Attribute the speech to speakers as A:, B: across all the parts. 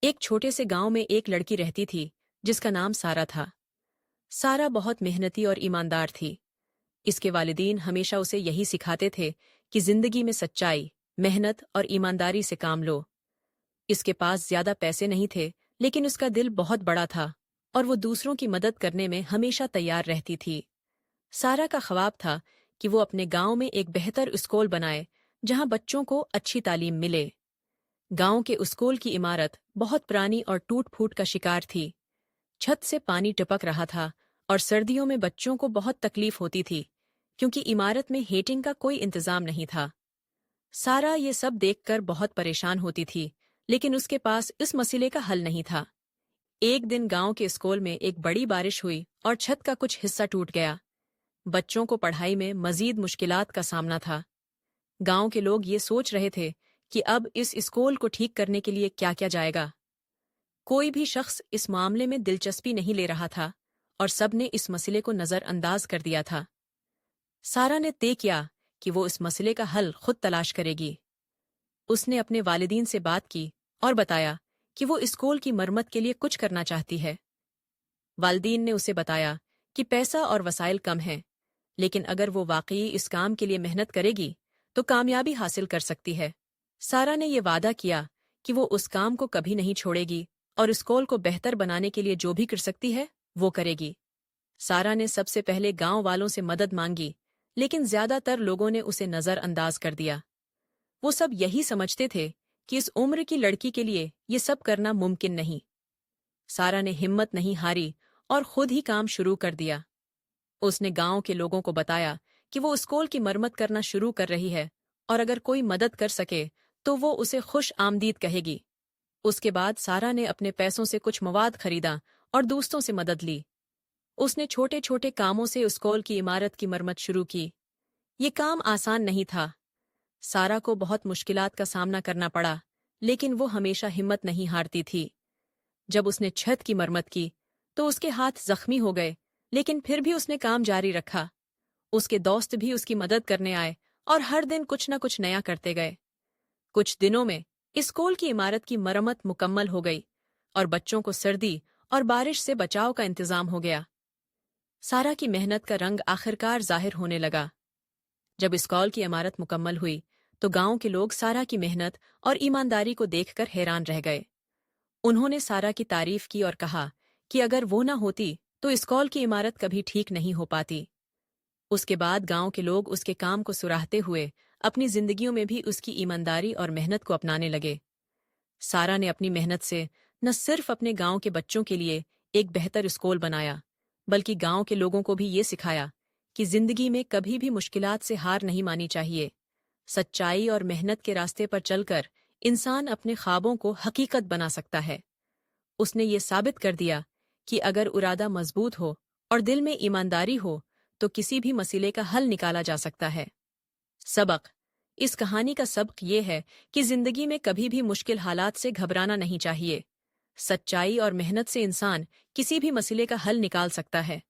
A: एक छोटे से गांव में एक लड़की रहती थी जिसका नाम सारा था। सारा बहुत मेहनती और ईमानदार थी। इसके वालिदीन हमेशा उसे यही सिखाते थे कि जिंदगी में सच्चाई, मेहनत और ईमानदारी से काम लो। इसके पास ज्यादा पैसे नहीं थे, लेकिन उसका दिल बहुत बड़ा था और वो दूसरों की मदद करने में हमेशा तैयार रहती थी। सारा का ख्वाब था कि वो अपने गांव में एक बेहतर स्कूल बनाए जहां बच्चों को अच्छी तालीम मिले। गांव के स्कूल की इमारत बहुत पुरानी और टूट-फूट का शिकार थी। छत से पानी टपक रहा था और सर्दियों में बच्चों को बहुत तकलीफ होती थी क्योंकि इमारत में हीटिंग का कोई इंतजाम नहीं था। सारा ये सब देखकर बहुत परेशान होती थी, लेकिन उसके पास इस मसले का हल नहीं था। एक दिन गांव के स्कूल में एक बड़ी बारिश हुई और छत का कुछ हिस्सा टूट गया। बच्चों को पढ़ाई में मजीद मुश्किलात का सामना था। गांव के लोग ये सोच रहे थे कि अब इस स्कूल को ठीक करने के लिए क्या किया जाएगा। कोई भी शख्स इस मामले में दिलचस्पी नहीं ले रहा था और सब ने इस मसले को नज़रअंदाज कर दिया था। सारा ने तय किया कि वो इस मसले का हल खुद तलाश करेगी। उसने अपने वालिदीन से बात की और बताया कि वो स्कूल की मरम्मत के लिए कुछ करना चाहती है। वालिदीन ने उसे बताया कि पैसा और वसाइल कम हैं, लेकिन अगर वो वाकई इस काम के लिए मेहनत करेगी तो कामयाबी हासिल कर सकती है। सारा ने ये वादा किया कि वो उस काम को कभी नहीं छोड़ेगी और स्कूल को बेहतर बनाने के लिए जो भी कर सकती है वो करेगी। सारा ने सबसे पहले गांव वालों से मदद मांगी, लेकिन ज्यादातर लोगों ने उसे नजरअंदाज कर दिया। वो सब यही समझते थे कि इस उम्र की लड़की के लिए ये सब करना मुमकिन नहीं। सारा ने हिम्मत नहीं हारी और खुद ही काम शुरू कर दिया। उसने गांव के लोगों को बताया कि वो स्कूल की मरम्मत करना शुरू कर रही है और अगर कोई मदद कर सके तो वो उसे खुश आमदीद कहेगी। उसके बाद सारा ने अपने पैसों से कुछ मवाद खरीदा और दोस्तों से मदद ली। उसने छोटे छोटे कामों से स्कूल की इमारत की मरम्मत शुरू की। ये काम आसान नहीं था। सारा को बहुत मुश्किलात का सामना करना पड़ा, लेकिन वो हमेशा हिम्मत नहीं हारती थी। जब उसने छत की मरम्मत की तो उसके हाथ जख्मी हो गए, लेकिन फिर भी उसने काम जारी रखा। उसके दोस्त भी उसकी मदद करने आए और हर दिन कुछ न कुछ नया करते गए। कुछ दिनों में स्कूल की इमारत की मरम्मत मुकम्मल हो गई और बच्चों को सर्दी और बारिश से बचाव का इंतजाम हो गया। सारा की मेहनत का रंग आखिरकार जाहिर होने लगा। जब स्कूल की इमारत मुकम्मल हुई तो गांव के लोग सारा की मेहनत और ईमानदारी को देखकर हैरान रह गए। उन्होंने सारा की तारीफ की और कहा कि अगर वो न होती तो स्कूल की इमारत कभी ठीक नहीं हो पाती। उसके बाद गांव के लोग उसके काम को सराहते हुए अपनी जिंदगियों में भी उसकी ईमानदारी और मेहनत को अपनाने लगे। सारा ने अपनी मेहनत से न सिर्फ अपने गांव के बच्चों के लिए एक बेहतर स्कूल बनाया, बल्कि गांव के लोगों को भी ये सिखाया कि जिंदगी में कभी भी मुश्किलात से हार नहीं मानी चाहिए। सच्चाई और मेहनत के रास्ते पर चलकर इंसान अपने ख्वाबों को हकीकत बना सकता है। उसने ये साबित कर दिया कि अगर इरादा मजबूत हो और दिल में ईमानदारी हो तो किसी भी मसले का हल निकाला जा सकता है। सबक: इस कहानी का सबक ये है कि जिंदगी में कभी भी मुश्किल हालात से घबराना नहीं चाहिए। सच्चाई और मेहनत से इंसान किसी भी मसले का हल निकाल सकता है।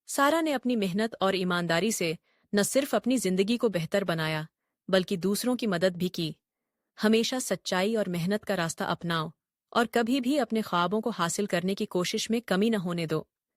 A: सारा ने अपनी मेहनत और ईमानदारी से न सिर्फ अपनी जिंदगी को बेहतर बनाया, बल्कि दूसरों की मदद भी की। हमेशा सच्चाई और मेहनत का रास्ता अपनाओ और कभी भी अपने ख्वाबों को हासिल करने की कोशिश में कमी न होने दो।